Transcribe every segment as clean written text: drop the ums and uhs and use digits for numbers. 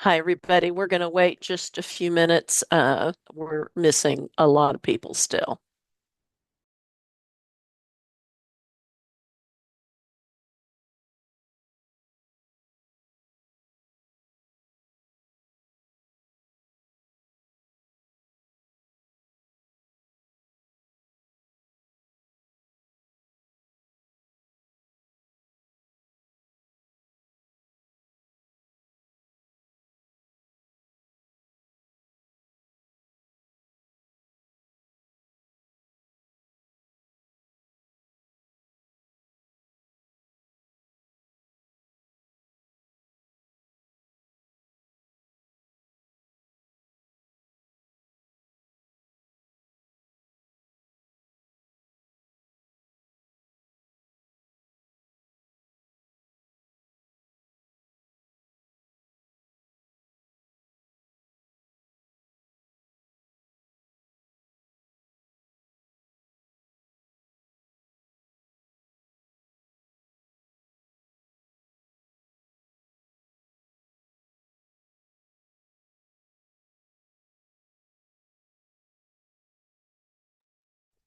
Hi, everybody. We're going to wait just a few minutes. We're missing a lot of people still.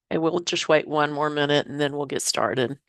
And we'll just wait one more minute and then we'll get started.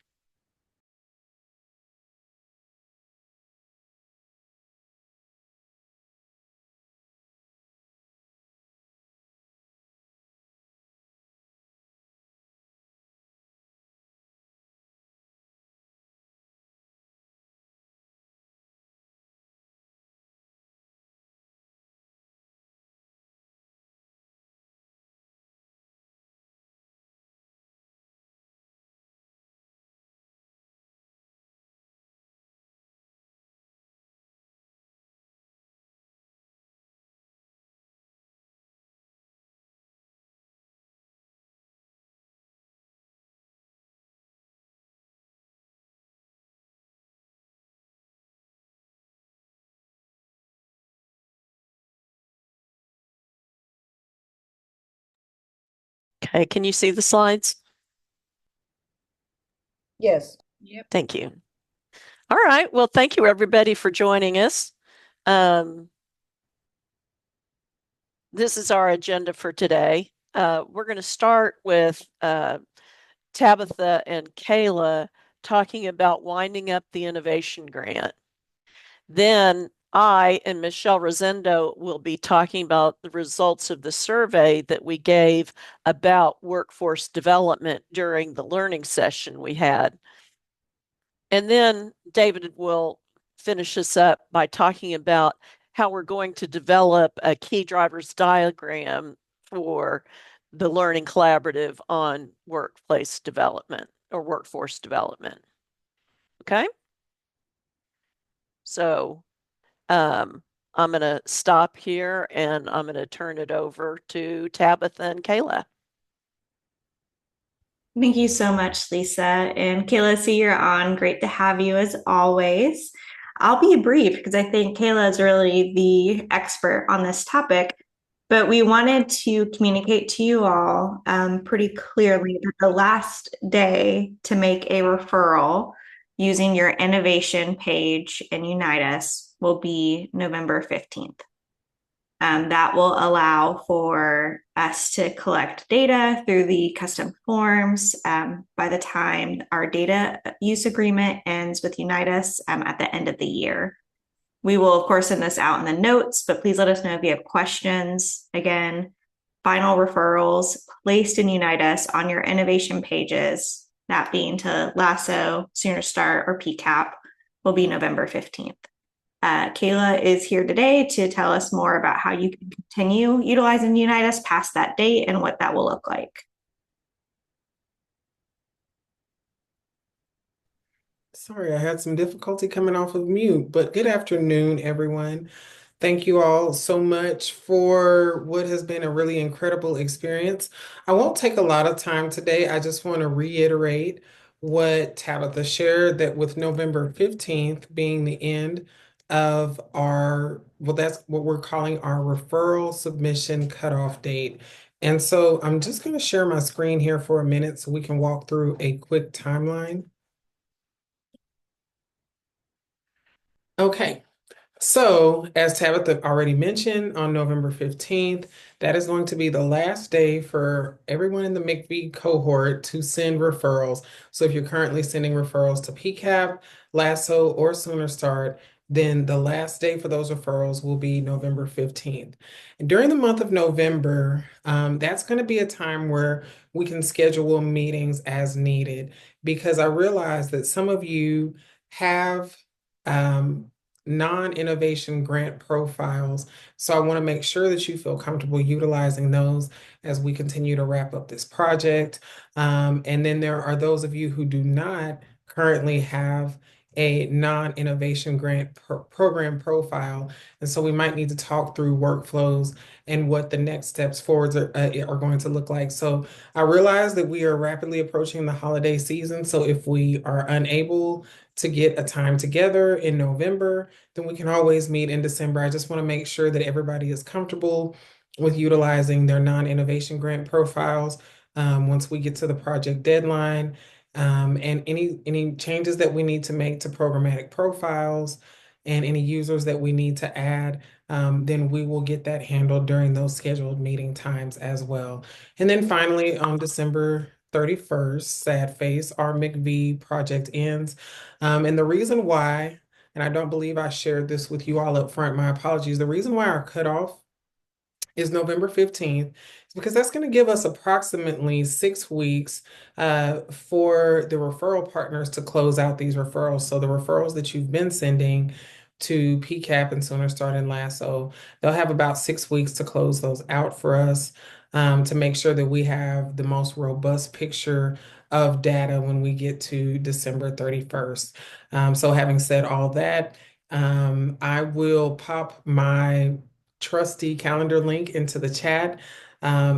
Okay, can you see the slides? Yes. Yep. Thank you. All right. Well, thank you, everybody, for joining us. This is our agenda for today. We're going to start with Tabitha and Kayla talking about winding up the innovation grant. Then I and Michelle Rosendo will be talking about the results of the survey that we gave about workforce development during the learning session we had. And then David will finish us up by talking about how we're going to develop a key drivers diagram for the Learning Collaborative on workplace development or workforce development. Okay. So I'm going to stop here and I'm going to turn it over to Tabitha and Kayla. Thank you so much, Lisa. And Kayla, see you're on. Great to have you as always. I'll be brief because I think Kayla is really the expert on this topic. But we wanted to communicate to you all pretty clearly that the last day to make a referral using your innovation page in Unitas will be November 15th. That will allow for us to collect data through the custom forms by the time our data use agreement ends with Unitas at the end of the year. We will, of course, send this out in the notes, but please let us know if you have questions. Again, final referrals placed in Unitas on your innovation pages, that being to LASSO, Sooner Start, or PCAP, will be November 15th. Kayla is here today to tell us more about how you can continue utilizing Unitas past that date and what that will look like. Sorry, I had some difficulty coming off of mute, but good afternoon, everyone. Thank you all so much for what has been a really incredible experience. I won't take a lot of time today. I just want to reiterate what Tabitha shared, that with November 15th being the end of our, well, that's what we're calling our referral submission cutoff date. And so I'm just going to share my screen here for a minute so we can walk through a quick timeline. Okay. So, as Tabitha already mentioned, on November 15th, that is going to be the last day for everyone in the McV cohort to send referrals. So, if you're currently sending referrals to PCAP, LASSO, or Sooner Start, then the last day for those referrals will be November 15th. And during the month of November, that's going to be a time where we can schedule meetings as needed because I realize that some of you have um, non-innovation grant profiles. So I want to make sure that you feel comfortable utilizing those as we continue to wrap up this project. And then there are those of you who do not currently have a non-innovation grant program profile. And so we might need to talk through workflows and what the next steps forwards are going to look like. So I realize that we are rapidly approaching the holiday season. So if we are unable to get a time together in November, then we can always meet in December. I just want to make sure that everybody is comfortable with utilizing their non-innovation grant profiles once we get to the project deadline. And any changes that we need to make to programmatic profiles and any users that we need to add, then we will get that handled during those scheduled meeting times as well. And then finally, on December 31st, sad face, our McV project ends. And the reason why, and I don't believe I shared this with you all up front, my apologies. The reason why our cutoff is November 15th, is because that's going to give us approximately 6 weeks for the referral partners to close out these referrals. So the referrals that you've been sending to PCAP and Sooner Start and LASSO, they'll have about 6 weeks to close those out for us to make sure that we have the most robust picture of data when we get to December 31st. So having said all that, I will pop my trusty calendar link into the chat.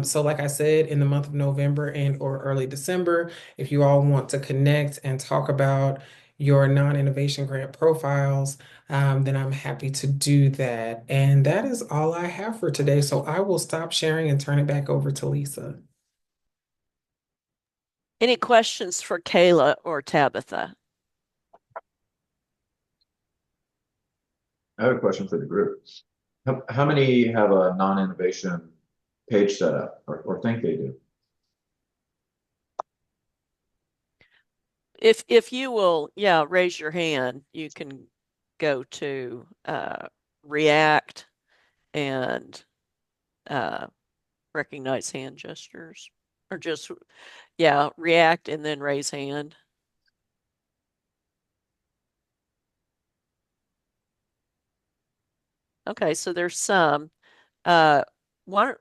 So like I said, in the month of November and or early December, if you all want to connect and talk about your non-innovation grant profiles, then I'm happy to do that. And that is all I have for today. So I will stop sharing and turn it back over to Lisa. Any questions for Kayla or Tabitha? I have a question for the group. How many have a non-innovation page set up or think they do? If you will, yeah, raise your hand, you can go to React and recognize hand gestures, or just, yeah, React and then raise hand. Okay, so there's some. One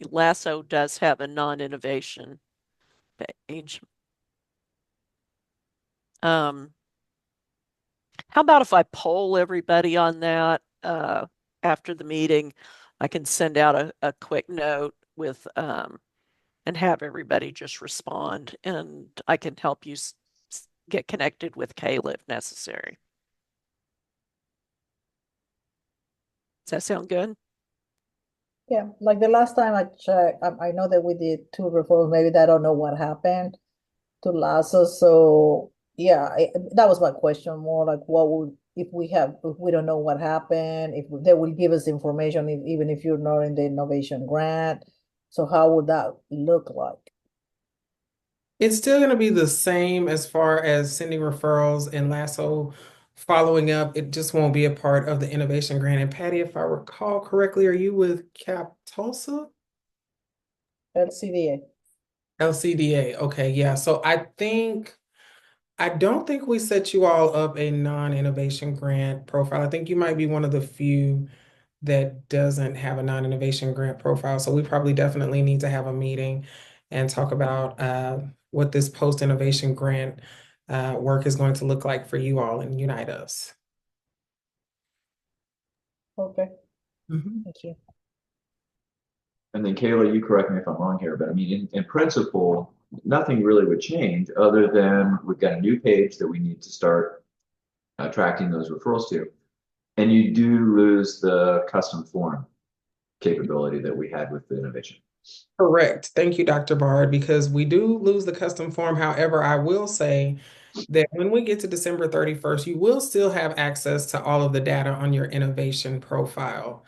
Lasso does have a non-innovation page. How about if I poll everybody on that after the meeting? I can send out a quick note with and have everybody just respond, and I can help you get connected with Kayla if necessary. Does that sound good? Yeah, like the last time I checked, I know that we did two referrals. Maybe I don't know what happened to Lasso. So yeah, that was my question more like what would if we don't know what happened, if they will give us information even if you're not in the innovation grant. So how would that look like? It's still going to be the same as far as sending referrals and Lasso following up. It just won't be a part of the innovation grant. And Patty, if I recall correctly, are you with Cap Tulsa? LCDA. LCDA. Okay, yeah. So I don't think we set you all up a non-innovation grant profile. I think you might be one of the few that doesn't have a non-innovation grant profile. So we probably definitely need to have a meeting and talk about what this post-innovation grant work is going to look like for you all and unite us. Okay, Mhm. thank you. And then Kayla, you correct me if I'm wrong here, but I mean, in principle, nothing really would change other than we've got a new page that we need to start attracting those referrals to. And you do lose the custom form capability that we had with the innovation. Correct. Thank you, Dr. Bard, because we do lose the custom form. However, I will say that when we get to December 31st, you will still have access to all of the data on your innovation profile.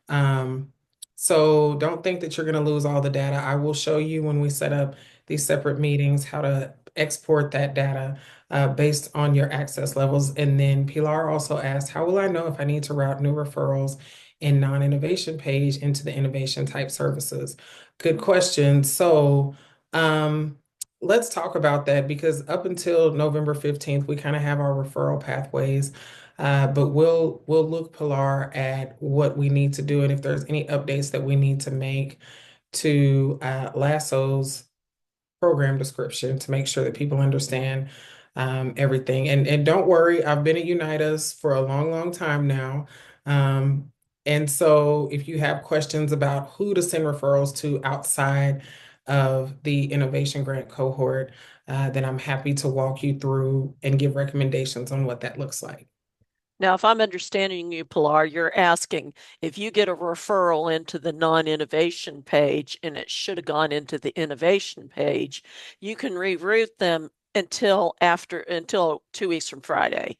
Um, so don't think that you're going to lose all the data. I will show you when we set up these separate meetings how to export that data based on your access levels. And then Pilar also asked, how will I know if I need to route new referrals in non-innovation page into the innovation type services? Good question. So let's talk about that because up until November 15th, we kind of have our referral pathways. But we'll look, Pilar, at what we need to do and if there's any updates that we need to make to Lasso's program description to make sure that people understand everything. And don't worry, I've been at Unitas for a long, long time now. Um, and so if you have questions about who to send referrals to outside of the innovation grant cohort, then I'm happy to walk you through and give recommendations on what that looks like. Now, if I'm understanding you, Pilar, you're asking if you get a referral into the non-innovation page and it should have gone into the innovation page, you can reroute them until 2 weeks from Friday.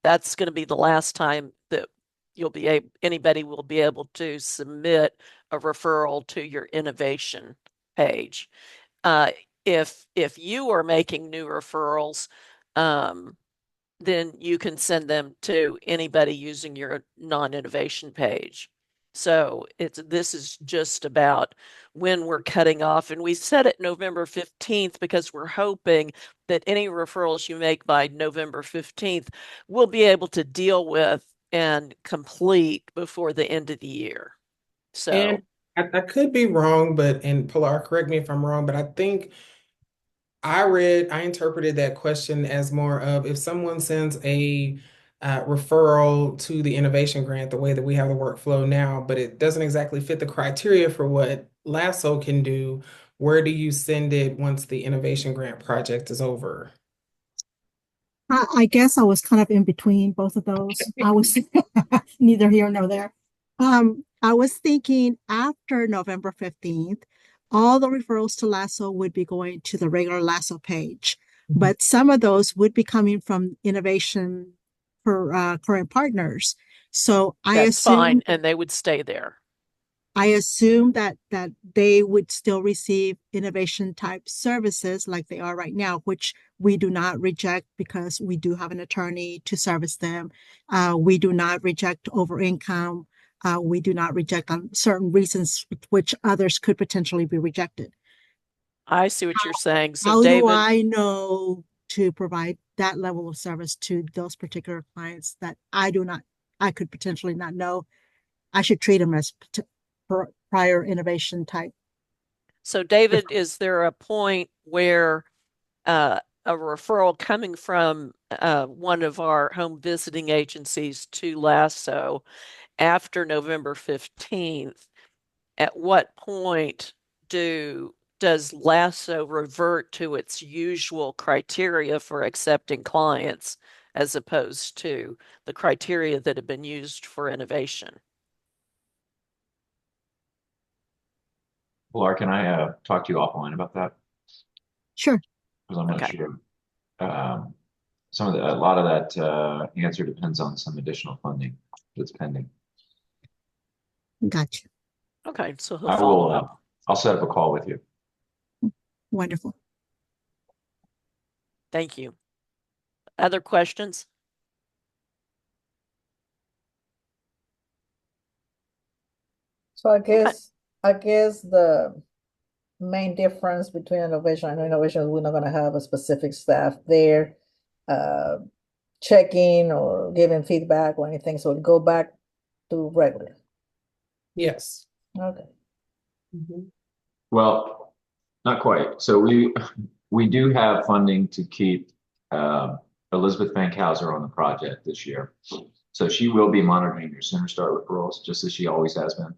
That's going to be the last time that anybody will be able to submit a referral to your innovation page. Uh, if you are making new referrals, then you can send them to anybody using your non-innovation page. So this is just about when we're cutting off. And we set it November 15th because we're hoping that any referrals you make by November 15th we'll be able to deal with and complete before the end of the year. And So I could be wrong, and Pilar, correct me if I'm wrong, but I think I interpreted that question as more of if someone sends a referral to the innovation grant the way that we have the workflow now, but it doesn't exactly fit the criteria for what Lasso can do, where do you send it once the innovation grant project is over? I guess I was kind of in between both of those. I was neither here nor there. I was thinking after November 15th, all the referrals to Lasso would be going to the regular Lasso page, but some of those would be coming from innovation for current partners. So that's fine, and they would stay there. I assume that they would still receive innovation type services like they are right now, which we do not reject because we do have an attorney to service them. We do not reject over income. We do not reject on certain reasons which others could potentially be rejected. I see what you're saying. So How do David, I know to provide that level of service to those particular clients that I could potentially not know? I should treat them as prior innovation type. So David, is there a point where a referral coming from one of our home visiting agencies to Lasso after November 15th, at what point does Lasso revert to its usual criteria for accepting clients as opposed to the criteria that have been used for innovation? Pilar, can I talk to you offline about that? Sure. Because I'm not Okay. sure. Um, a lot of that answer depends on some additional funding that's pending. Gotcha. Okay, so he'll I follow will. up. I'll set up a call with you. Wonderful. Thank you. Other questions? So I Okay. guess the main difference between innovation and innovation is we're not going to have a specific staff there uh, checking or giving feedback or anything. So it go back to regular. Yes. Okay. Well, not quite. So we do have funding to keep Elizabeth Fankhauser on the project this year. So she will be monitoring your Sooner Start referrals, just as she always has been.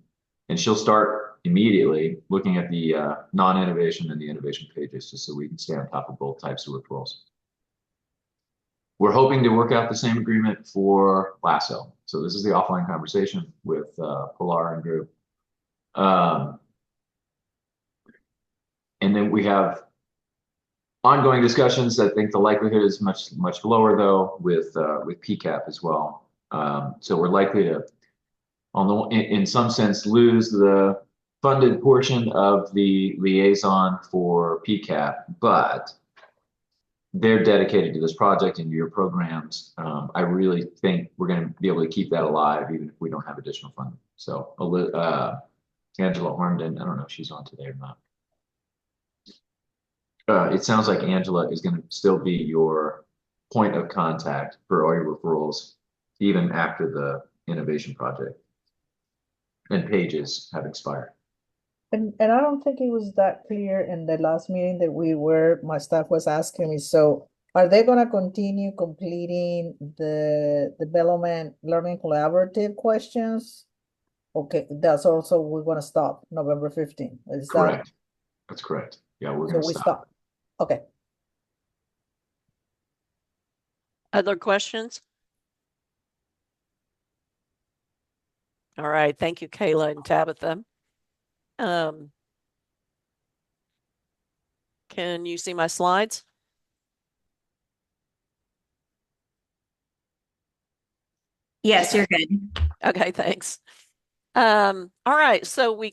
And she'll start immediately looking at the non-innovation and the innovation pages, just so we can stay on top of both types of referrals. We're hoping to work out the same agreement for Lasso. So this is the offline conversation with Pilar and group. And then we have Ongoing discussions. I think the likelihood is much lower though with PCAP as well. So we're likely to, in some sense, lose the funded portion of the liaison for PCAP, but they're dedicated to this project and to your programs. I really think we're going to be able to keep that alive even if we don't have additional funding. So Angela Horndon, I don't know if she's on today or not. It sounds like Angela is going to still be your point of contact for all your referrals, even after the innovation project and pages have expired. And I don't think it was that clear in the last meeting that my staff was asking me, so are they gonna continue completing the development learning collaborative questions? Okay, that's also, we're gonna stop November 15th. Is that, Correct. That's correct. Yeah, we're so going to we stop. stop? Okay. Other questions? All right. Thank you, Kayla and Tabitha. Can you see my slides? Yes, you're good. Okay, thanks. All right, so we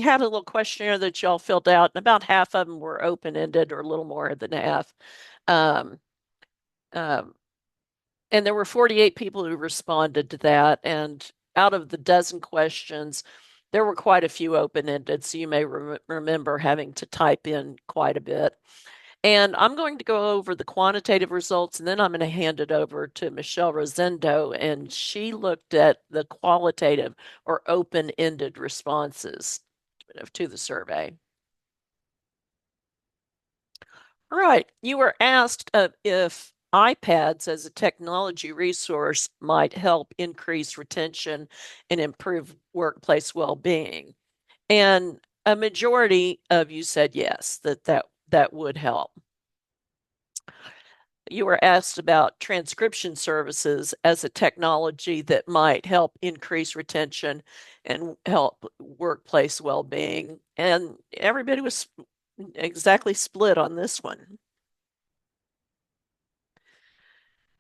had a little questionnaire that y'all filled out, and about half of them were open-ended or a little more than half. Um, um, and there were 48 people who responded to that, and out of the dozen questions, there were quite a few open-ended, so you may remember having to type in quite a bit. And I'm going to go over the quantitative results, and then I'm going to hand it over to Michelle Rosendo, and she looked at the qualitative or open-ended responses to the survey. All right, you were asked if iPads as a technology resource might help increase retention and improve workplace well-being. And a majority of you said yes, that would help. You were asked about transcription services as a technology that might help increase retention and help workplace well-being. And everybody was exactly split on this one.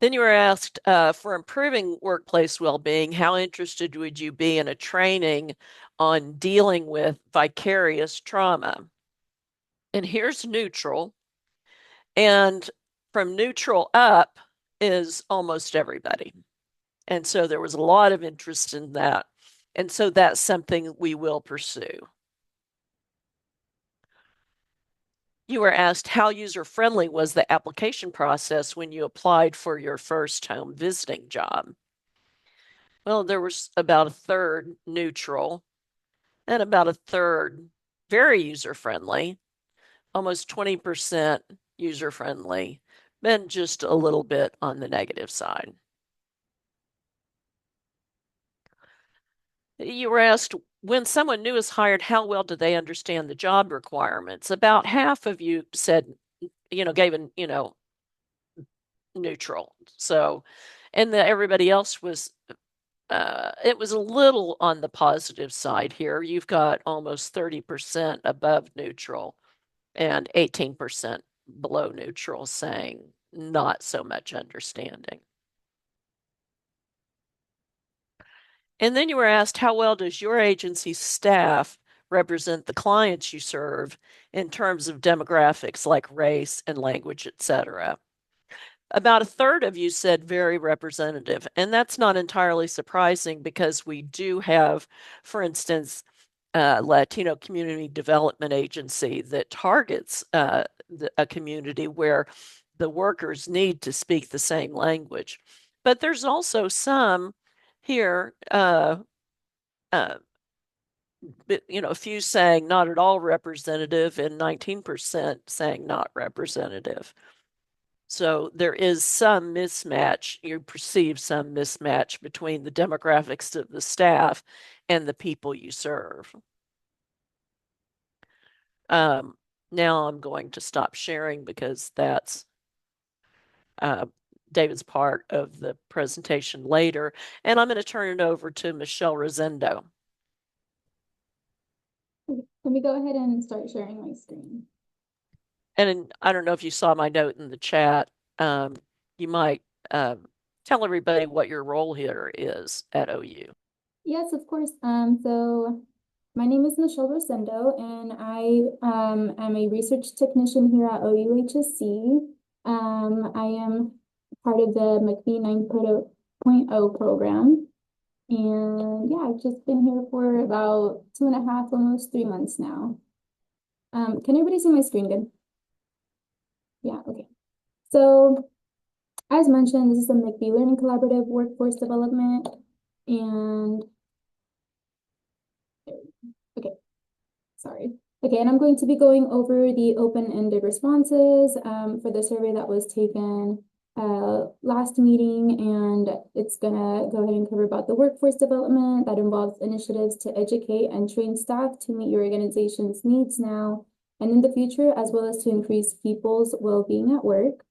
Then you were asked for improving workplace well-being, how interested would you be in a training on dealing with vicarious trauma? And here's neutral. And from neutral up is almost everybody. And so there was a lot of interest in that. And so that's something we will pursue. You were asked how user-friendly was the application process when you applied for your first home visiting job? Well, there was about a third neutral and about a third very user-friendly, almost 20% user-friendly, and just a little bit on the negative side. You were asked, when someone new is hired, how well do they understand the job requirements? About half of you said, gave an, neutral. So, and everybody else was, it was a little on the positive side here. You've got almost 30% above neutral and 18% below neutral saying not so much understanding. And then you were asked, how well does your agency's staff represent the clients you serve in terms of demographics like race and language, et cetera? About a third of you said very representative. And that's not entirely surprising because we do have, for instance, Latino Community Development Agency that targets a community where the workers need to speak the same language. But there's also some here, a few saying not at all representative and 19% saying not representative. So there is some mismatch. You perceive some mismatch between the demographics of the staff and the people you serve. Now I'm going to stop sharing because that's David's part of the presentation later. And I'm going to turn it over to Michelle Rosendo. Let me go ahead and start sharing my screen. And I don't know if you saw my note in the chat. You might tell everybody what your role here is at OU. Yes, of course. So my name is Michelle Rosendo, and I am a research technician here at OUHSC. I am part of the McBee 9.0 program. And yeah, I've just been here for about 2.5, almost 3 months now. Can everybody see my screen good? Yeah, okay. So as mentioned, this is the McBee Learning Collaborative Workforce Development. And okay, sorry. Okay, and I'm going to be going over the open-ended responses for the survey that was taken last meeting, and it's gonna go ahead and cover about the workforce development that involves initiatives to educate and train staff to meet your organization's needs now and in the future, as well as to increase people's well-being at work.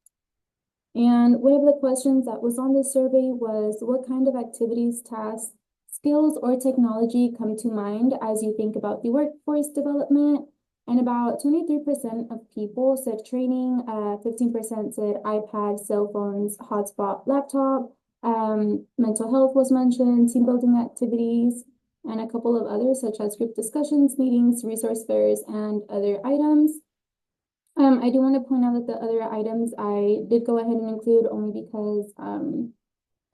And one of the questions that was on the survey was, what kind of activities, tasks, skills, or technology come to mind as you think about the workforce development? And about 23% of people said training, 15% said iPad, cell phones, hotspot, laptop. Mental health was mentioned, team building activities, and a couple of others such as group discussions, meetings, resource fairs, and other items. I do want to point out that the other items I did go ahead and include only because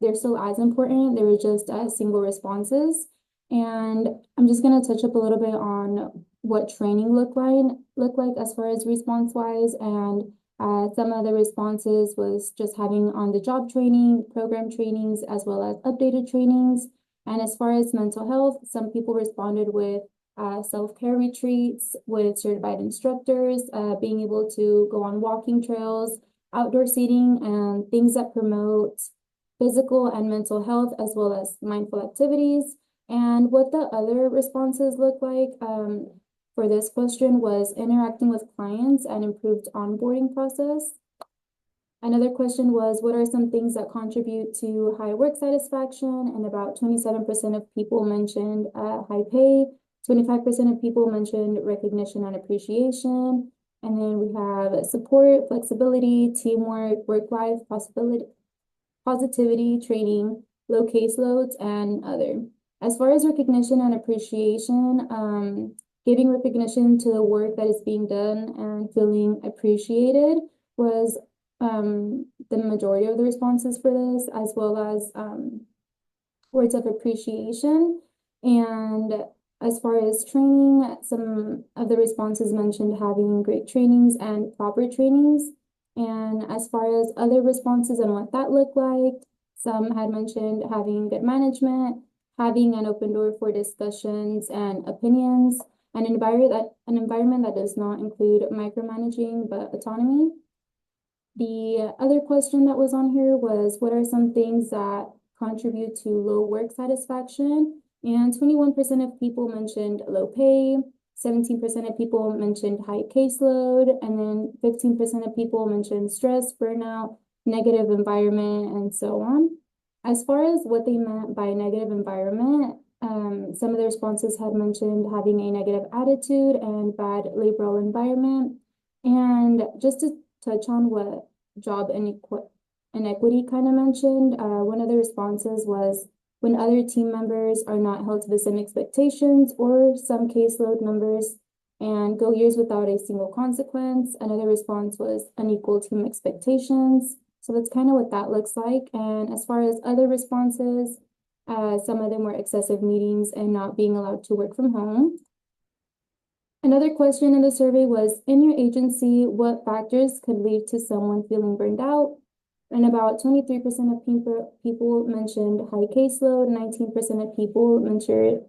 they're still as important. They were just single responses. And I'm just going to touch up a little bit on what training look like as far as response wise. And some of the responses was just having on the job training, program trainings, as well as updated trainings. And as far as mental health, some people responded with self-care retreats with certified instructors, being able to go on walking trails, outdoor seating, and things that promote physical and mental health, as well as mindful activities. And what the other responses look like for this question was interacting with clients and improved onboarding process. Another question was, what are some things that contribute to high work satisfaction? And about 27% of people mentioned high pay, 25% of people mentioned recognition and appreciation. And then we have support, flexibility, teamwork, work-life positivity, training, low caseloads, and other. As far as recognition and appreciation, giving recognition to the work that is being done and feeling appreciated was the majority of the responses for this, as well as words of appreciation. And as far as training, some of the responses mentioned having great trainings and proper trainings. And as far as other responses and what that looked like, some had mentioned having good management, having an open door for discussions and opinions, and an environment that does not include micromanaging but autonomy. The other question that was on here was, what are some things that contribute to low work satisfaction? And 21% of people mentioned low pay, 17% of people mentioned high caseload, and then 15% of people mentioned stress, burnout, negative environment, and so on. As far as what they meant by negative environment, some of the responses had mentioned having a negative attitude and bad laboral environment. And just to touch on what job inequity kind of mentioned, one of the responses was when other team members are not held to the same expectations or some caseload numbers and go years without a single consequence. Another response was unequal team expectations. So that's kind of what that looks like. And as far as other responses, some of them were excessive meetings and not being allowed to work from home. Another question in the survey was, in your agency, what factors could lead to someone feeling burned out? And about 23% of people mentioned high caseload, 19% of people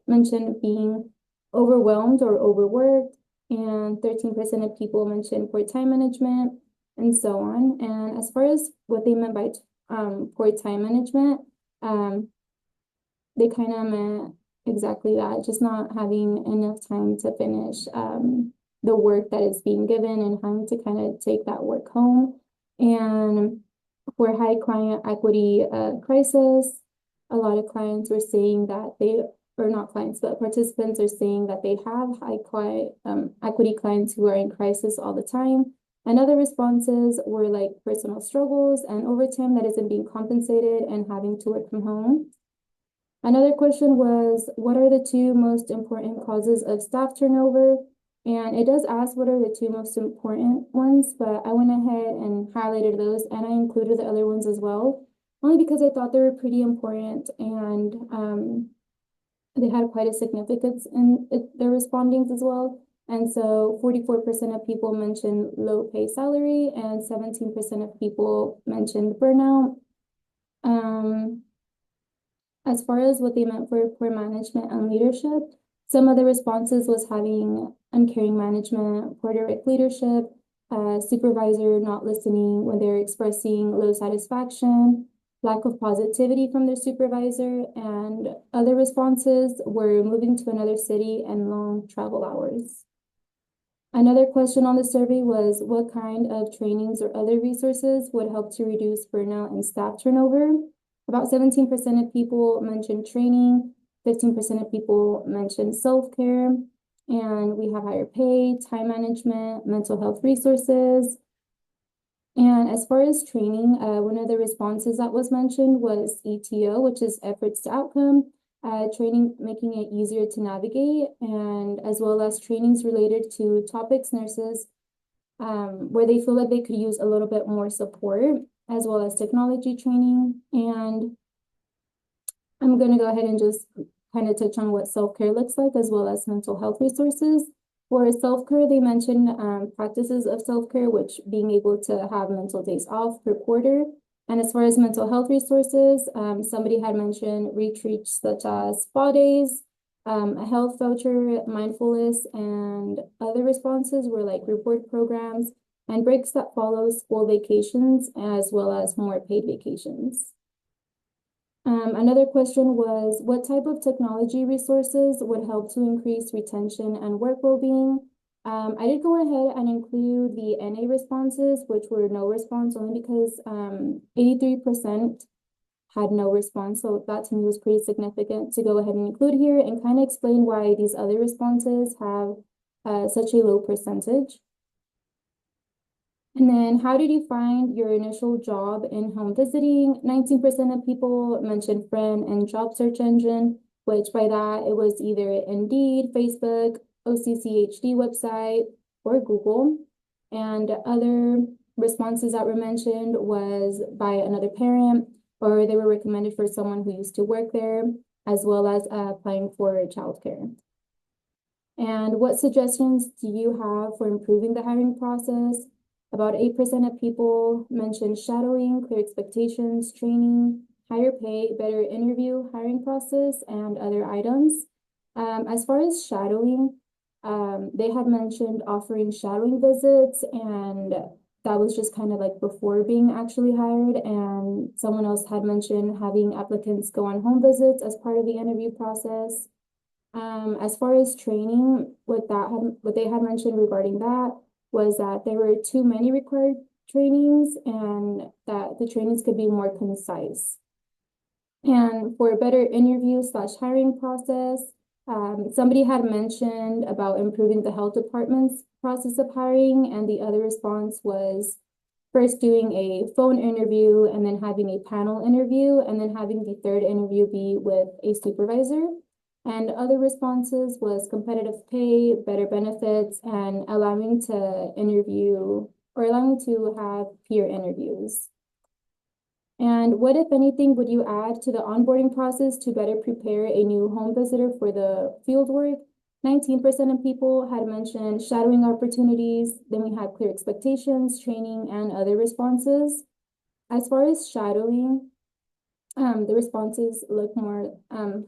mentioned being overwhelmed or overworked, and 13% of people mentioned poor time management, and so on. And as far as what they meant by poor time management, they kind of meant exactly that, just not having enough time to finish the work that is being given and having to kind of take that work home. And for high client equity crisis, a lot of clients were saying that they, or not clients, but participants are saying that they have high client equity clients who are in crisis all the time. And other responses were like personal struggles and overtime that isn't being compensated and having to work from home. Another question was, what are the two most important causes of staff turnover? And it does ask what are the two most important ones, but I went ahead and highlighted those and I included the other ones as well, only because I thought they were pretty important and they had quite a significance in their respondings as well. And so 44% of people mentioned low pay salary and 17% of people mentioned burnout. As far as what they meant for poor management and leadership, some of the responses was having uncaring management, poor direct leadership, supervisor not listening when they're expressing low satisfaction, lack of positivity from their supervisor, and other responses were moving to another city and long travel hours. Another question on the survey was what kind of trainings or other resources would help to reduce burnout and staff turnover? About 17% of people mentioned training, 15% of people mentioned self-care, and we have higher pay, time management, mental health resources. And as far as training, one of the responses that was mentioned was ETO, which is efforts to outcome, training making it easier to navigate, and as well as trainings related to topics nurses where they feel like they could use a little bit more support, as well as technology training. And I'm going to go ahead and just kind of touch on what self-care looks like, as well as mental health resources. For self-care, they mentioned practices of self-care, which being able to have mental days off per quarter. And as far as mental health resources, somebody had mentioned retreats such as spa days, a health voucher, mindfulness, and other responses were like reward programs and breaks that follow school vacations, as well as more paid vacations. Another question was, what type of technology resources would help to increase retention and work well-being? I did go ahead and include the NA responses, which were no response, only because 83% had no response. So that to me was pretty significant to go ahead and include here and kind of explain why these other responses have such a low percentage. And then how did you find your initial job in home visiting? 19% of people mentioned friend and job search engine, which by that it was either Indeed, Facebook, OCCHD website, or Google. And other responses that were mentioned was by another parent, or they were recommended for someone who used to work there, as well as applying for childcare. And what suggestions do you have for improving the hiring process? About 8% of people mentioned shadowing, clear expectations, training, higher pay, better interview, hiring process, and other items. As far as shadowing, they had mentioned offering shadowing visits, and that was just kind of like before being actually hired. And someone else had mentioned having applicants go on home visits as part of the interview process. As far as training, what they had mentioned regarding that was that there were too many required trainings and that the trainings could be more concise. And for a better interview slash hiring process, somebody had mentioned about improving the health department's process of hiring, and the other response was first doing a phone interview and then having a panel interview and then having the third interview be with a supervisor. And other responses was competitive pay, better benefits, and allowing to interview or allowing to have peer interviews. And what, if anything, would you add to the onboarding process to better prepare a new home visitor for the field work? 19% of people had mentioned shadowing opportunities. Then we had clear expectations, training, and other responses. As far as shadowing, the responses look more,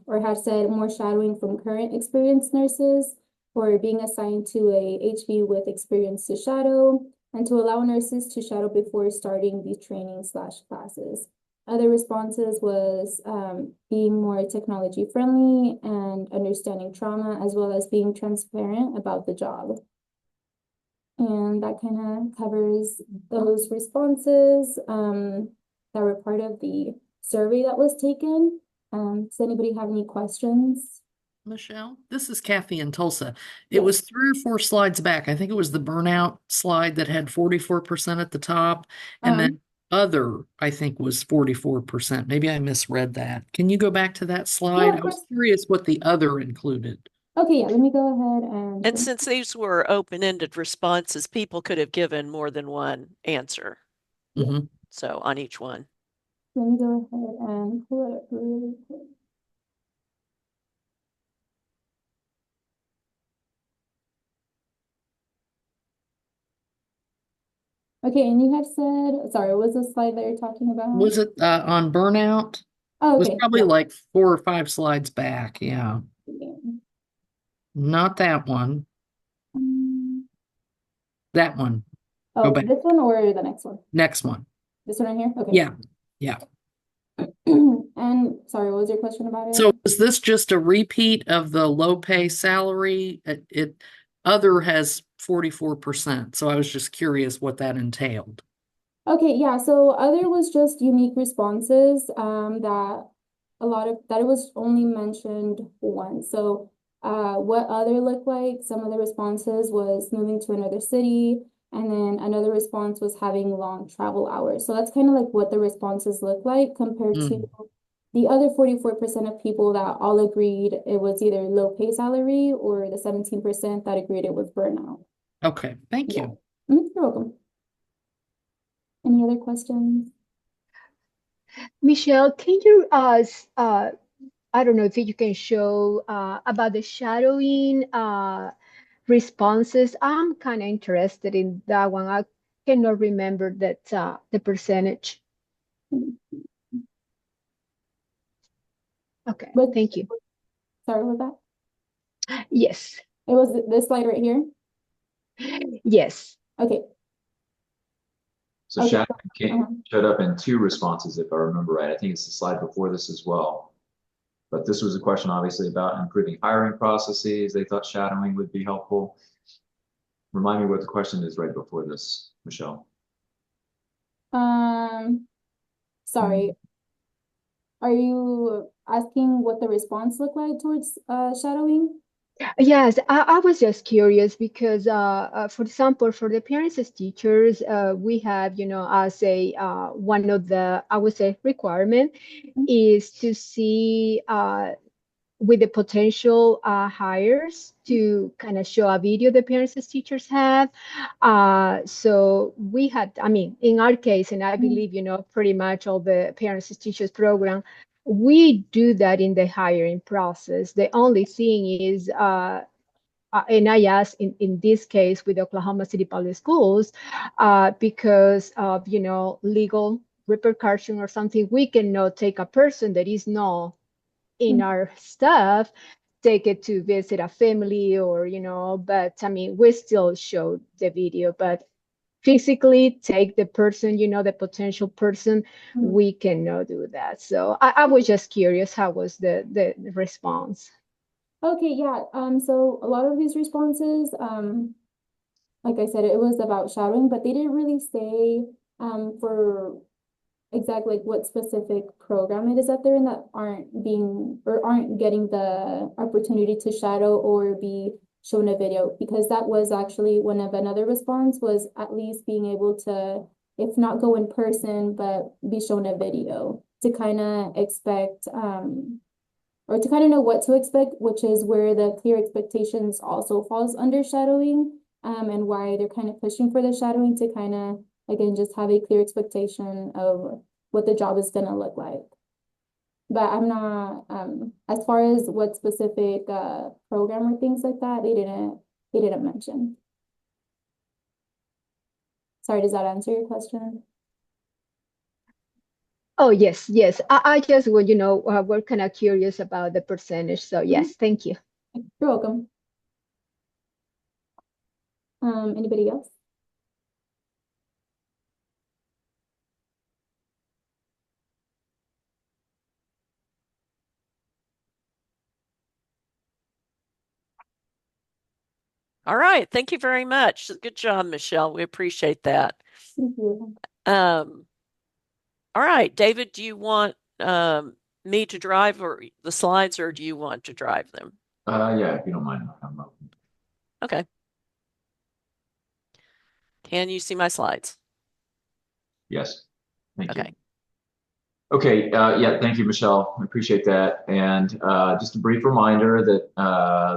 or had said more shadowing from current experienced nurses, or being assigned to a HV with experience to shadow, and to allow nurses to shadow before starting the training slash classes. Other responses was being more technology friendly and understanding trauma, as well as being transparent about the job. And that kind of covers those responses that were part of the survey that was taken. Does anybody have any questions? Michelle? This is Kathy in Tulsa. It Yes. was 3 or 4 slides back. I think it was the burnout slide that had 44% at the top, and Um, then other, I think, was 44%. Maybe I misread that. Can you go back to that yeah, slide? of I was course. curious what the other included. Okay, yeah, let me go ahead and And since these were open-ended responses, people could have given more than one answer. yeah, Hmm. So on each one. let me go ahead and pull it up really quick. Okay, and you had said, sorry, what was the slide that you're talking about? Was it on burnout? It Oh, was okay, probably yeah. like 4 or 5 slides back. Yeah. Yeah. Not that one. Um, That one. Go oh, back. this one or the next one? Next one. This one right here? Okay. Yeah. Yeah. And sorry, what was your question about it? So is this just a repeat of the low pay salary? It other has 44%. So I was just curious what that entailed. Okay, yeah, so other was just unique responses that a lot of that it was only mentioned once. So what other looked like, some of the responses was moving to another city, and then another response was having long travel hours. So that's kind of like what the responses look like compared to Mm, the other 44% of people that all agreed it was either low pay salary or the 17% that agreed it was burnout. okay. Thank Yeah. you. You're welcome. Any other questions? Michelle, can you I don't know if you can show about the shadowing responses. I'm kind of interested in that one. I cannot remember that the percentage. Okay, But thank you. sorry, what was that? Yes, It was this slide right here. yes. Okay. So Okay. showed up in 2 responses, if I remember right. I think it's the slide before this as well. But this was a question obviously about improving hiring processes. They thought shadowing would be helpful. Remind me what the question is right before this, Michelle. Sorry. Are you asking what the response looked like towards shadowing? Yes, I was just curious because, for example, for the parents as teachers, we have, as a one of the, I would say, requirement is to see with the potential hires to kind of show a video the parents as teachers have. So we had, I mean, in our case, and I believe, pretty much all the parents as teachers program, we do that in the hiring process. The only thing is, and I asked in this case with Oklahoma City Public Schools, because of, legal repercussion or something, we cannot take a person that is not in our staff, take it to visit a family or, but I mean, we still show the video, but physically take the person, the potential person, we cannot do that. So I was just curious, how was the response? Okay, yeah. So a lot of these responses, like I said, it was about shadowing, but they didn't really say for exactly like what specific program it is that they're in that aren't being or aren't getting the opportunity to shadow or be shown a video, because that was actually one of another response was at least being able to, if not go in person, but be shown a video to kind of expect or to kind of know what to expect, which is where the clear expectations also falls under shadowing, and why they're kind of pushing for the shadowing to kind of, again, just have a clear expectation of what the job is going to look like. But I'm not, as far as what specific program or things like that, they didn't mention. Sorry, does that answer your question? Oh, yes, yes. I just, well, we're kind of curious about the percentage. So yes, thank you. You're welcome. Anybody else? All right. Thank you very much. Good job, Michelle. We appreciate that. Thank you. All right, David, do you want me to drive or the slides, or do you want to drive them? Yeah, if you don't mind. Okay. Can you see my slides? Yes, thank you. Okay. Okay, yeah, thank you, Michelle. I appreciate that. And just a brief reminder that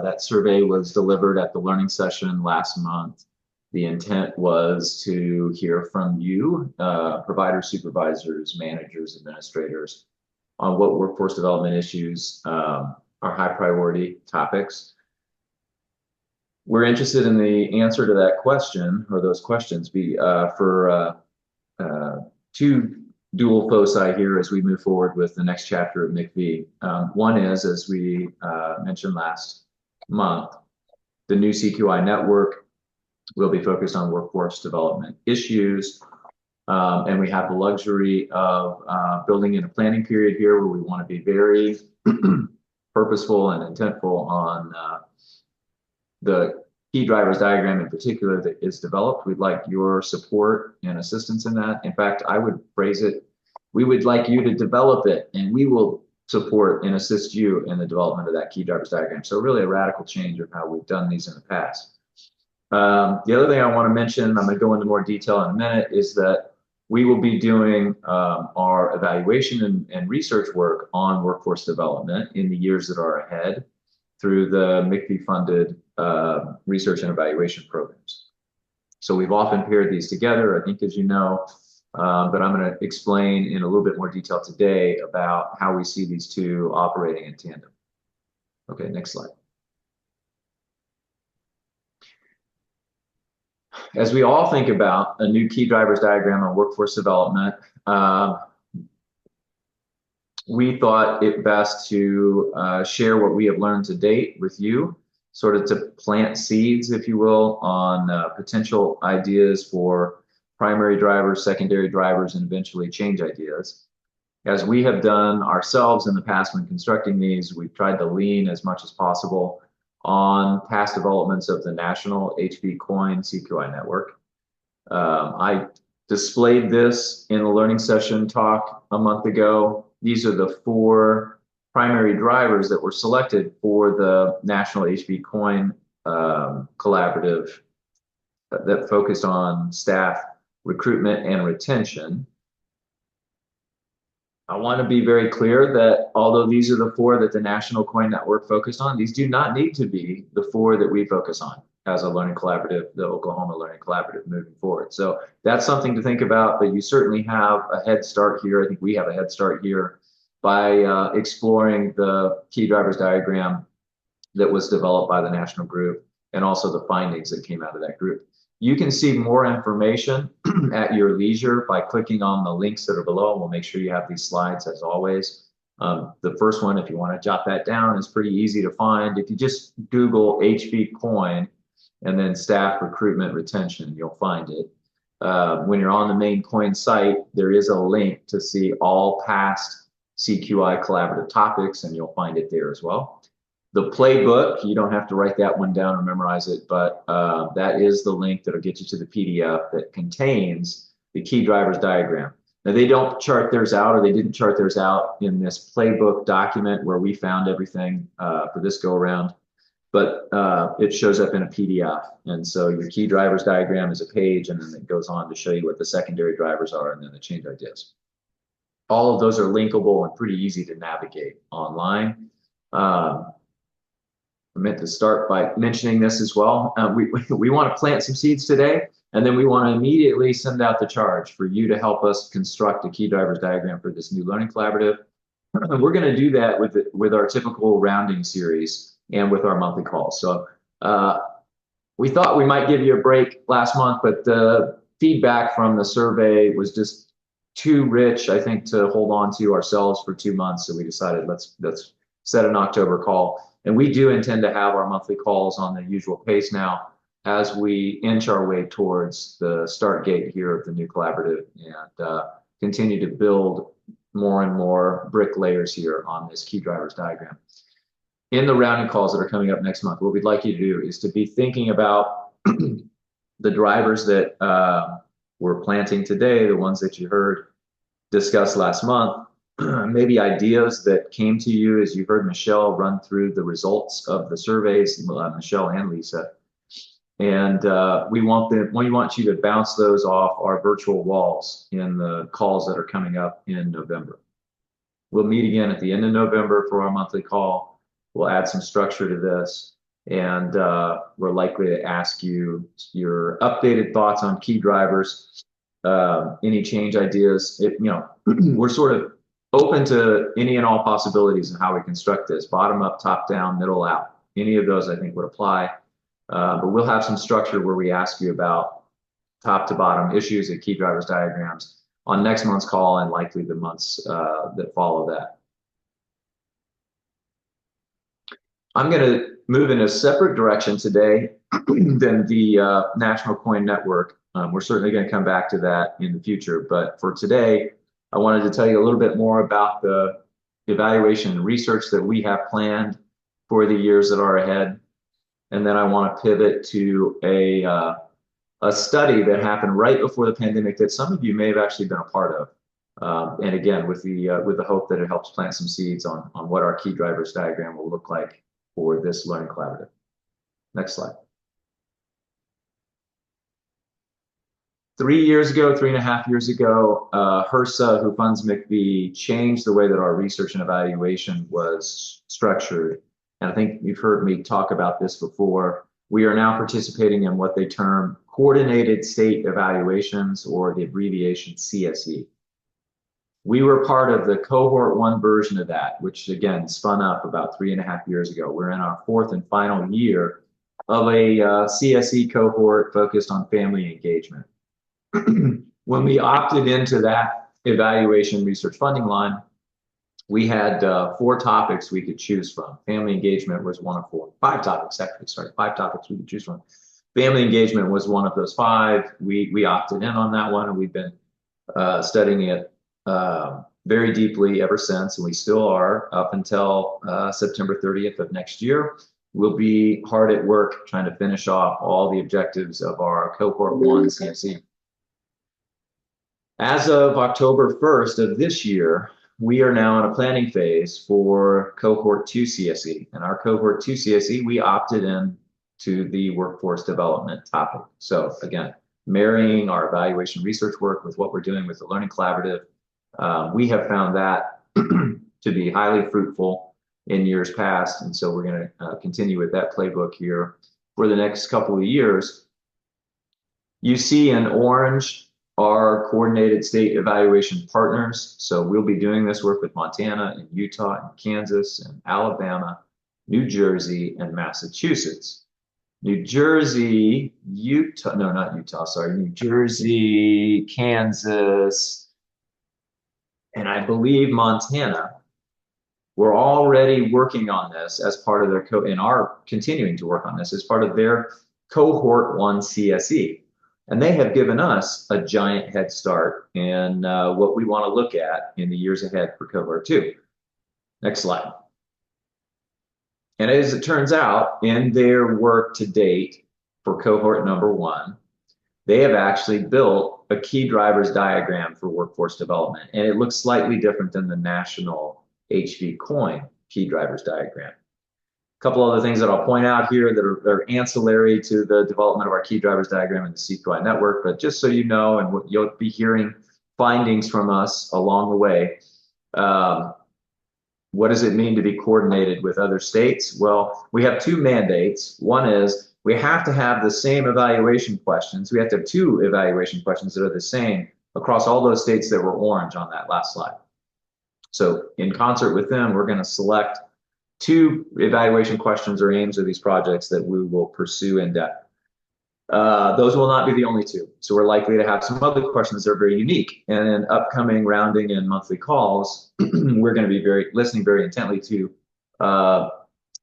that survey was delivered at the learning session last month. The intent was to hear from you, providers, supervisors, managers, administrators, on what workforce development issues are high priority topics. We're interested in the answer to that question, or those questions, for two dual foci here as we move forward with the next chapter of MCV. One is, as we mentioned last month, the new CQI network will be focused on workforce development issues. And we have the luxury of building in a planning period here where we want to be very purposeful and intentful on the key drivers diagram in particular that is developed. We'd like your support and assistance in that. In fact, I would phrase it, we would like you to develop it and we will support and assist you in the development of that key drivers diagram. So really a radical change of how we've done these in the past. The other thing I want to mention, I'm going to go into more detail in a minute, is that we will be doing our evaluation and research work on workforce development in the years that are ahead through the MCV-funded research and evaluation programs. So we've often paired these together, I think, as you know, but I'm going to explain in a little bit more detail today about how we see these two operating in tandem. Okay, next slide. As we all think about a new key drivers diagram on workforce development, we thought it best to share what we have learned to date with you, sort of to plant seeds, if you will, on potential ideas for primary drivers, secondary drivers, and eventually change ideas. As we have done ourselves in the past when constructing these, we've tried to lean as much as possible on past developments of the national HB Coin CQI network. I displayed this in a learning session talk a month ago. These are the 4 primary drivers that were selected for the national HB Coin collaborative that focused on staff recruitment and retention. I want to be very clear that although these are the 4 that the National Coin Network focused on, these do not need to be the 4 that we focus on as a learning collaborative, the Oklahoma Learning Collaborative moving forward. So that's something to think about, but you certainly have a head start here. I think we have a head start here by exploring the key drivers diagram that was developed by the national group and also the findings that came out of that group. You can see more information at your leisure by clicking on the links that are below. We'll make sure you have these slides as always. The first one, if you want to jot that down, is pretty easy to find. If you just Google HB Coin and then staff recruitment retention, you'll find it. When you're on the main Coin site, there is a link to see all past CQI collaborative topics, and you'll find it there as well. The playbook, you don't have to write that one down or memorize it, but that is the link that'll get you to the PDF that contains the key drivers diagram. Now, they don't chart theirs out, or they didn't chart theirs out in this playbook document where we found everything for this go around, but it shows up in a PDF. And so your key drivers diagram is a page, and then it goes on to show you what the secondary drivers are and then the change ideas. All of those are linkable and pretty easy to navigate online. I meant to start by mentioning this as well. We want to plant some seeds today, and then we want to immediately send out the charge for you to help us construct a key drivers diagram for this new learning collaborative. We're going to do that with our typical rounding series and with our monthly calls. So we thought we might give you a break last month, but the feedback from the survey was just too rich, I think, to hold on to ourselves for 2 months. So we decided let's set an October call. And we do intend to have our monthly calls on the usual pace now as we inch our way towards the start gate here of the new collaborative and continue to build more and more brick layers here on this key drivers diagram. In the rounding calls that are coming up next month, what we'd like you to do is to be thinking about the drivers that we're planting today, the ones that you heard discussed last month, maybe ideas that came to you as you heard Michelle run through the results of the surveys, Michelle and Lisa. And we want you to bounce those off our virtual walls in the calls that are coming up in November. We'll meet again at the end of November for our monthly call. We'll add some structure to this, and we're likely to ask you your updated thoughts on key drivers, any change ideas. We're sort of open to any and all possibilities of how we construct this: bottom up, top down, middle out. Any of those I think would apply. But we'll have some structure where we ask you about top to bottom issues and key drivers diagrams on next month's call and likely the months that follow that. I'm going to move in a separate direction today than the National Coin Network. We're certainly going to come back to that in the future. But for today, I wanted to tell you a little bit more about the evaluation and research that we have planned for the years that are ahead. And then I want to pivot to a study that happened right before the pandemic that some of you may have actually been a part of. And again, with the hope that it helps plant some seeds on what our key drivers diagram will look like for this learning collaborative. Next slide. 3 years ago, 3.5 years ago, HRSA, who funds McBee, changed the way that our research and evaluation was structured. And I think you've heard me talk about this before. We are now participating in what they term coordinated state evaluations, or the abbreviation CSE. We were part of the cohort 1 version of that, which again spun up about 3.5 years ago. We're in our 4th and final year of a CSE cohort focused on family engagement. When we opted into that evaluation research funding line, we had 4 topics we could choose from. Family engagement was one of 4. 5 topics, actually, sorry, 5 topics we could choose from. Family engagement was one of those 5. We opted in on that one, and we've been studying it very deeply ever since, and we still are up until September 30th of next year. We'll be hard at work trying to finish off all the objectives of our cohort 1 CSE. As of October 1st of this year, we are now in a planning phase for cohort 2 CSE. And our cohort 2 CSE, we opted in to the workforce development topic. So again, marrying our evaluation research work with what we're doing with the Learning Collaborative, we have found that to be highly fruitful in years past. And so we're going to continue with that playbook here for the next couple of years. You see in orange our coordinated state evaluation partners. So we'll be doing this work with Montana and Utah and Kansas and Alabama, New Jersey, and Massachusetts. New Jersey, Utah, no, not Utah, sorry, New Jersey, Kansas, and I believe Montana. We're already working on this as part of their and are continuing to work on this as part of their cohort 1 CSE. And they have given us a giant head start in what we want to look at in the years ahead for cohort 2. Next slide. And as it turns out, in their work to date for cohort number 1, they have actually built a key drivers diagram for workforce development. And it looks slightly different than the national HV Coin key drivers diagram. A couple other things that I'll point out here that are ancillary to the development of our key drivers diagram in the CQI network, but just so you know, and what you'll be hearing findings from us along the way. What does it mean to be coordinated with other states? Well, we have 2 mandates. One is we have to have the same evaluation questions. We have to have 2 evaluation questions that are the same across all those states that were orange on that last slide. So in concert with them, we're going to select 2 evaluation questions or aims of these projects that we will pursue in depth. Those will not be the only 2. So we're likely to have some other questions that are very unique. And in upcoming rounding and monthly calls, we're going to be listening very intently to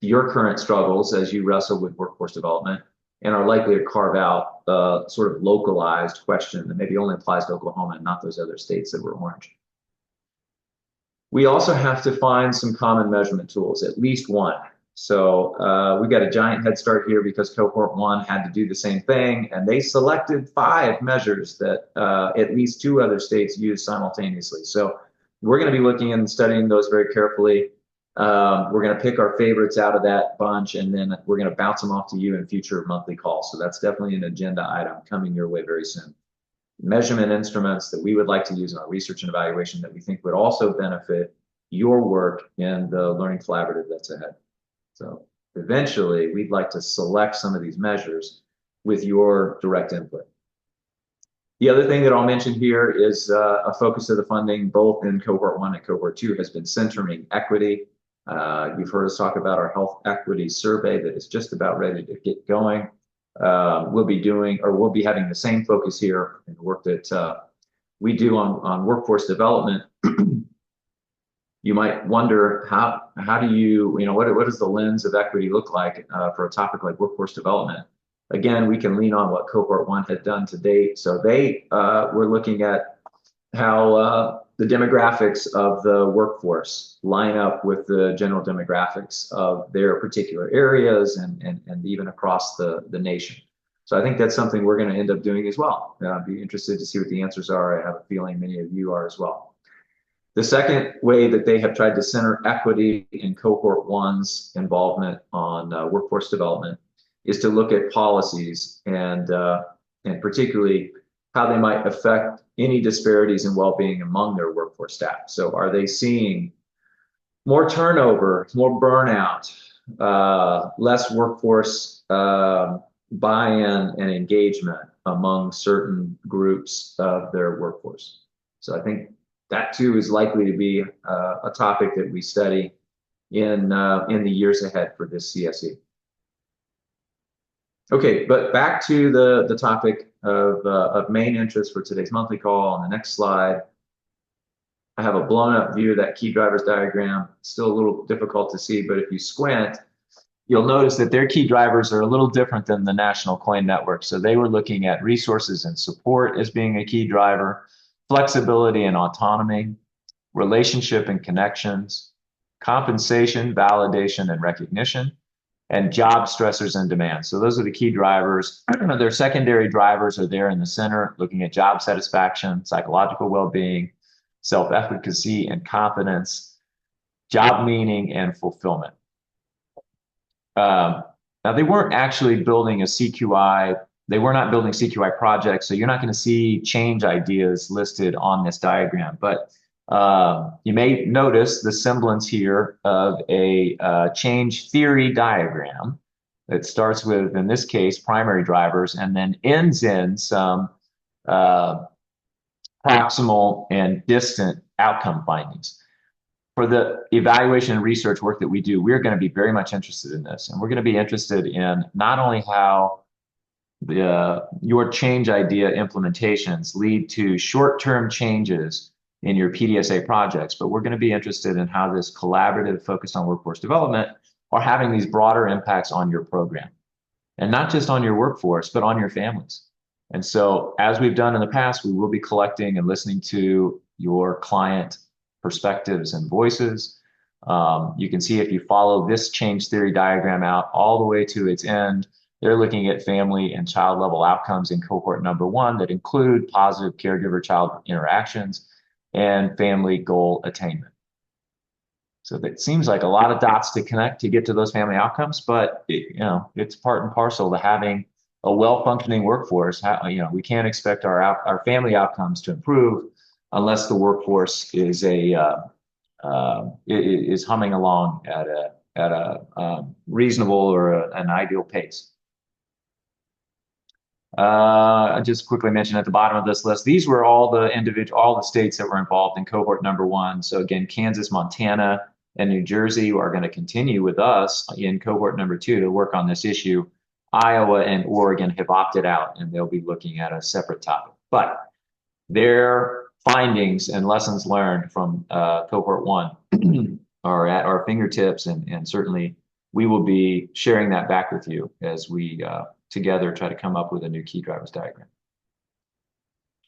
your current struggles as you wrestle with workforce development, and are likely to carve out a sort of localized question that maybe only applies to Oklahoma and not those other states that were orange. We also have to find some common measurement tools, at least one. So we got a giant head start here because cohort 1 had to do the same thing, and they selected 5 measures that at least 2 other states used simultaneously. So we're going to be looking and studying those very carefully. We're going to pick our favorites out of that bunch, and then we're going to bounce them off to you in future monthly calls. So that's definitely an agenda item coming your way very soon. Measurement instruments that we would like to use in our research and evaluation that we think would also benefit your work in the learning collaborative that's ahead. So eventually, we'd like to select some of these measures with your direct input. The other thing that I'll mention here is a focus of the funding, both in cohort 1 and cohort 2, has been centering equity. You've heard us talk about our health equity survey that is just about ready to get going. We'll be having the same focus here in the work that we do on workforce development. You might wonder how do you what does the lens of equity look like for a topic like workforce development? Again, we can lean on what cohort 1 had done to date. So they were looking at how the demographics of the workforce line up with the general demographics of their particular areas and even across the nation. So I think that's something we're going to end up doing as well. I'd be interested to see what the answers are. I have a feeling many of you are as well. The second way that they have tried to center equity in cohort 1's involvement on workforce development is to look at policies and particularly how they might affect any disparities in well-being among their workforce staff. So are they seeing more turnover, more burnout, less workforce buy-in and engagement among certain groups of their workforce? So I think that too is likely to be a topic that we study in the years ahead for this CSE. Okay, but back to the topic of main interest for today's monthly call. On the next slide, I have a blown up view of that key drivers diagram. Still a little difficult to see, but if you squint, you'll notice that their key drivers are a little different than the National COIN network. So they were looking at resources and support as being a key driver, flexibility and autonomy, relationship and connections, compensation, validation, and recognition, and job stressors and demands. So those are the key drivers. Their secondary drivers are there in the center, looking at job satisfaction, psychological well-being, self-efficacy and confidence, job meaning, and fulfillment. Now, they weren't actually building a CQI. They were not building CQI projects, so you're not going to see change ideas listed on this diagram. But you may notice the semblance here of a change theory diagram that starts with, in this case, primary drivers, and then ends in some proximal and distant outcome findings. For the evaluation and research work that we do, we're going to be very much interested in this. And we're going to be interested in not only how your change idea implementations lead to short-term changes in your PDSA projects, but we're going to be interested in how this collaborative focused on workforce development are having these broader impacts on your program. And not just on your workforce, but on your families. And so, as we've done in the past, we will be collecting and listening to your client perspectives and voices. You can see if you follow this change theory diagram out all the way to its end, they're looking at family and child level outcomes in cohort number 1 that include positive caregiver-child interactions and family goal attainment. So it seems like a lot of dots to connect to get to those family outcomes, but it's part and parcel to having a well-functioning workforce. We can't expect our family outcomes to improve unless the workforce is is humming along at a reasonable or an ideal pace. I just quickly mentioned at the bottom of this list, these were all the states that were involved in cohort number 1. So again, Kansas, Montana, and New Jersey are going to continue with us in cohort number 2 to work on this issue. Iowa and Oregon have opted out, and they'll be looking at a separate topic. But their findings and lessons learned from cohort 1 are at our fingertips, and certainly we will be sharing that back with you as we together try to come up with a new key drivers diagram.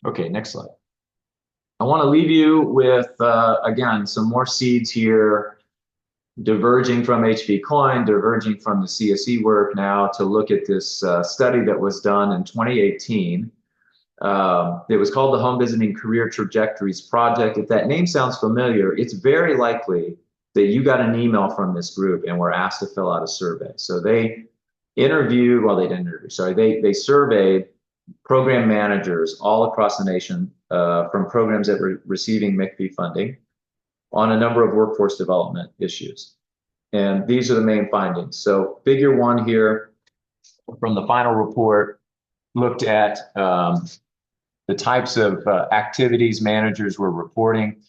Okay, next slide. I want to leave you with, again, some more seeds here, diverging from HB COIN, diverging from the CSE work now to look at this study that was done in 2018 It was called the Home Visiting Career Trajectories Project. If that name sounds familiar, it's very likely that you got an email from this group and were asked to fill out a survey. So they interviewed, well, they didn't interview, sorry, they surveyed program managers all across the nation from programs that were receiving MCFI funding on a number of workforce development issues. And these are the main findings. So figure one here from the final report looked at the types of activities managers were reporting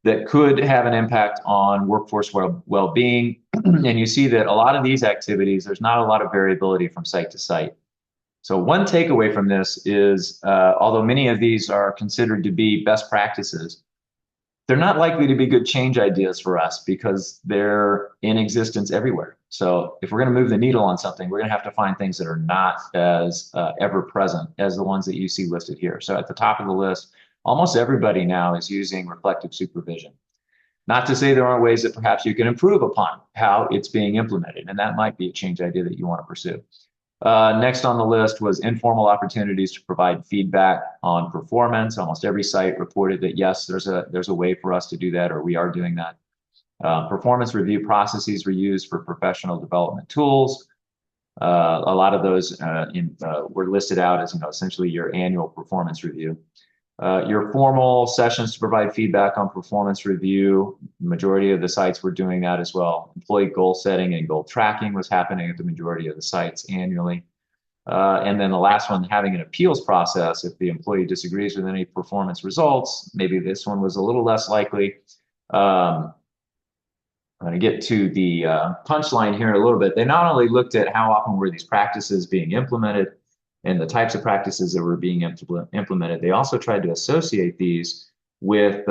that could have an impact on workforce well-being. And you see that a lot of these activities, there's not a lot of variability from site to site. So one takeaway from this is, although many of these are considered to be best practices, they're not likely to be good change ideas for us because they're in existence everywhere. So if we're going to move the needle on something, we're going to have to find things that are not as ever present as the ones that you see listed here. So at the top of the list, almost everybody now is using reflective supervision. Not to say there aren't ways that perhaps you can improve upon how it's being implemented, and that might be a change idea that you want to pursue. Next on the list was informal opportunities to provide feedback on performance. Almost every site reported that yes, there's a way for us to do that, or we are doing that. Performance review processes were used for professional development tools. A lot of those were listed out as essentially your annual performance review. Your formal sessions to provide feedback on performance review, the majority of the sites were doing that as well. Employee goal setting and goal tracking was happening at the majority of the sites annually. And then the last one, having an appeals process. If the employee disagrees with any performance results, maybe this one was a little less likely. I'm going to get to the punchline here in a little bit. They not only looked at how often were these practices being implemented, and the types of practices that were being implemented, they also tried to associate these with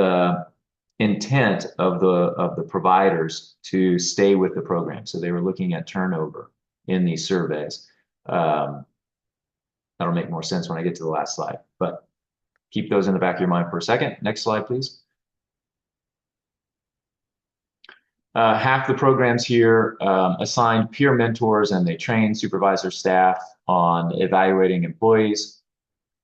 intent of the providers to stay with the program. So they were looking at turnover in these surveys. That'll make more sense when I get to the last slide, but keep those in the back of your mind for a second. Next slide, please. Half the programs here assigned peer mentors, and they trained supervisor staff on evaluating employees.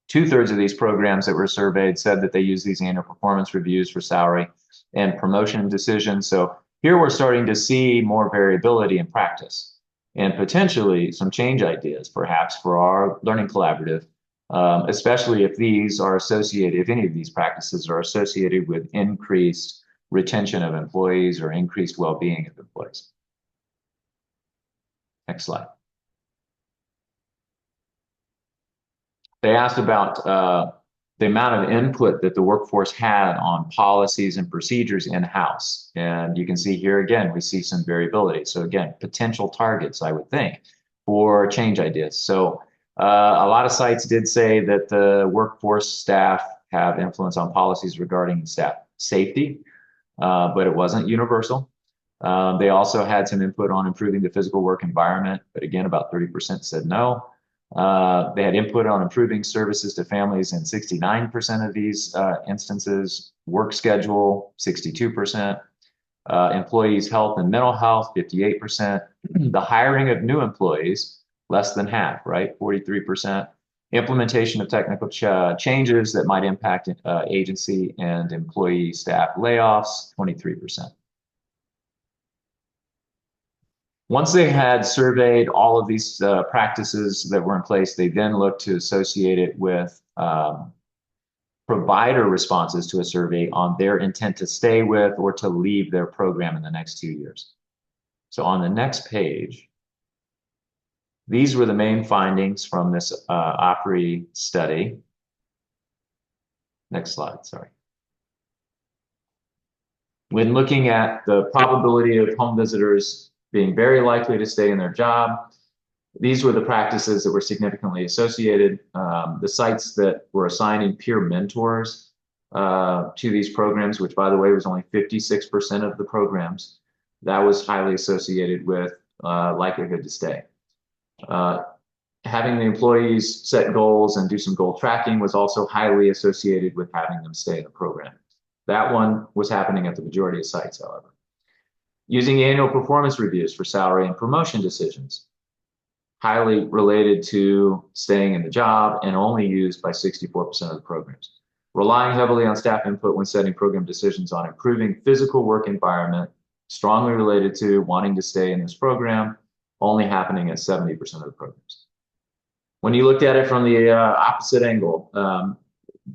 2/3 of these programs that were surveyed said that they use these annual performance reviews for salary and promotion decisions. So here we're starting to see more variability in practice and potentially some change ideas, perhaps, for our learning collaborative, especially if these are associated, if any of these practices are associated with increased retention of employees or increased well-being of employees. Next slide. They asked about the amount of input that the workforce had on policies and procedures in-house. And you can see here again, we see some variability. So again, potential targets, I would think, for change ideas. So a lot of sites did say that the workforce staff have influence on policies regarding staff safety, but it wasn't universal. They also had some input on improving the physical work environment, but again, about 30% said no. They had input on improving services to families in 69% of these instances, work schedule, 62%, employees' health and mental health, 58%, the hiring of new employees, less than half, right, 43%, implementation of technical changes that might impact agency and employee staff layoffs, 23%. Once they had surveyed all of these practices that were in place, they then looked to associate it with provider responses to a survey on their intent to stay with or to leave their program in the next 2 years. So on the next page, these were the main findings from this Opry study. Next slide, sorry. When looking at the probability of home visitors being very likely to stay in their job, these were the practices that were significantly associated. The sites that were assigning peer mentors to these programs, which by the way was only 56% of the programs, that was highly associated with likelihood to stay. Having the employees set goals and do some goal tracking was also highly associated with having them stay in the program. That one was happening at the majority of sites, however. Using annual performance reviews for salary and promotion decisions. highly related to staying in the job and only used by 64% of the programs. Relying heavily on staff input when setting program decisions on improving physical work environment, strongly related to wanting to stay in this program, only happening at 70% of the programs. When you looked at it from the opposite angle,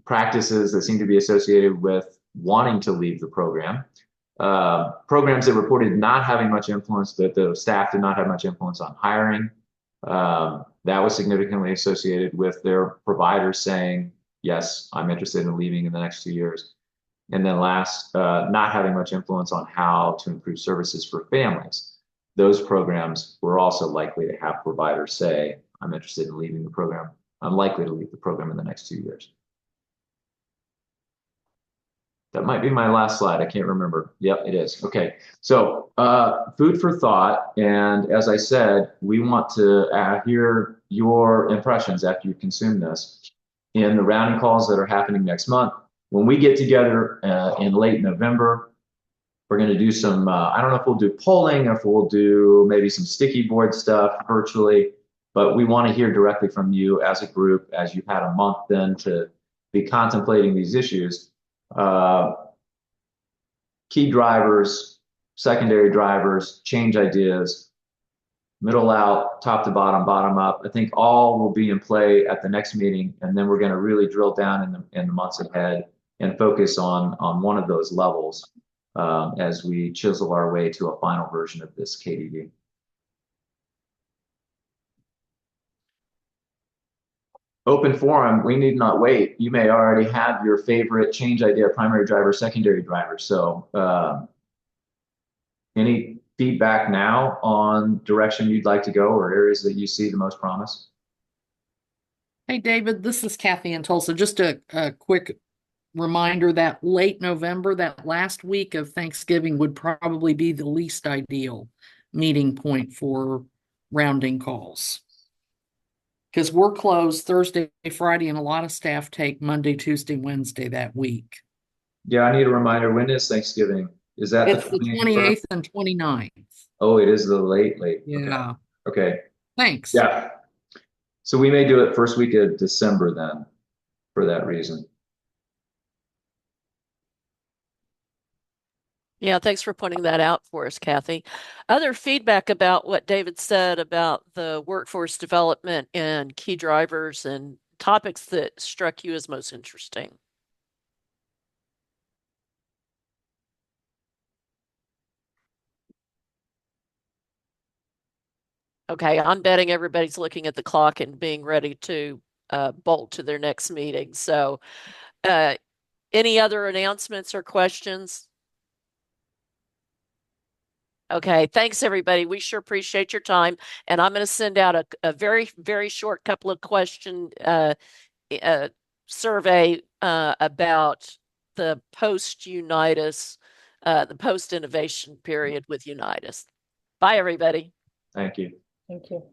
practices that seem to be associated with wanting to leave the program, programs that reported not having much influence, that the staff did not have much influence on hiring, that was significantly associated with their providers saying, yes, I'm interested in leaving in the next 2 years. And then last, not having much influence on how to improve services for families. Those programs were also likely to have providers say, I'm interested in leaving the program. I'm likely to leave the program in the next 2 years. That might be my last slide. I can't remember. Yep, it is. Okay. So food for thought. And as I said, we want to hear your impressions after you consume this in the rounding calls that are happening next month. When we get together in late November, we're going to do some, I don't know if we'll do polling, if we'll do maybe some sticky board stuff virtually, but we want to hear directly from you as a group, as you've had a month then to be contemplating these issues. Key drivers, secondary drivers, change ideas, middle out, top to bottom, bottom up. I think all will be in play at the next meeting, and then we're going to really drill down in the months ahead and focus on one of those levels as we chisel our way to a final version of this KDD. Open forum, we need not wait. You may already have your favorite change idea, primary driver, secondary driver. So any feedback now on direction you'd like to go or areas that you see the most promise? Hey, David, this is Kathy in Tulsa. Just a quick reminder that late November, that last week of Thanksgiving, would probably be the least ideal meeting point for rounding calls. Because we're closed Thursday, Friday, and a lot of staff take Monday, Tuesday, Wednesday that week. Yeah, I need a reminder. When is Thanksgiving? Is that It's the 28th and 29th. Oh, it is the late. Yeah. Okay. Thanks. Yeah. So we may do it first week of December then, for that reason. Yeah, thanks for pointing that out for us, Kathy. Other feedback about what David said about the workforce development and key drivers and topics that struck you as most interesting. Okay, I'm betting everybody's looking at the clock and being ready to bolt to their next meeting. So any other announcements or questions? Okay, thanks everybody. We sure appreciate your time. And I'm going to send out a very, very short couple of question survey about the post-Unitas, the post-innovation period with Unitas. Bye, everybody. Thank you. Thank you.